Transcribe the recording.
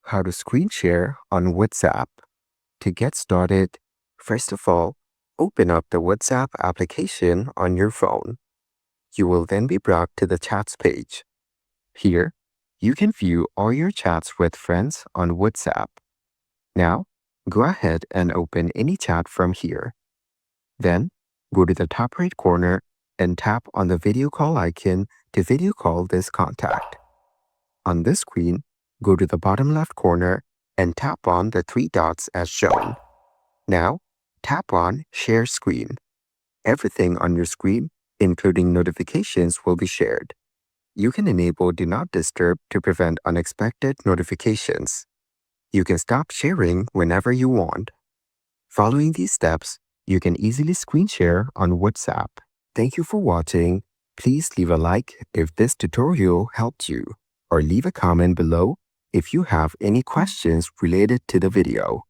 how to screen share on WhatsApp. To get started, first of all, open up the WhatsApp application on your phone. You will then be brought to the chats page. Here, you can view all your chats with friends on WhatsApp. Now, go ahead and open any chat from here. Then, go to the top right corner and tap on the video call icon to video call this contact. On this screen, go to the bottom left corner and tap on the three dots as shown. Now, tap on Share Screen. Everything on your screen, including notifications, will be shared. You can enable Do Not Disturb to prevent unexpected notifications. You can stop sharing whenever you want. Following these steps, you can easily screen share on WhatsApp. Thank you for watching. Please leave a like if this tutorial helped you, or leave a comment below if you have any questions related to the video.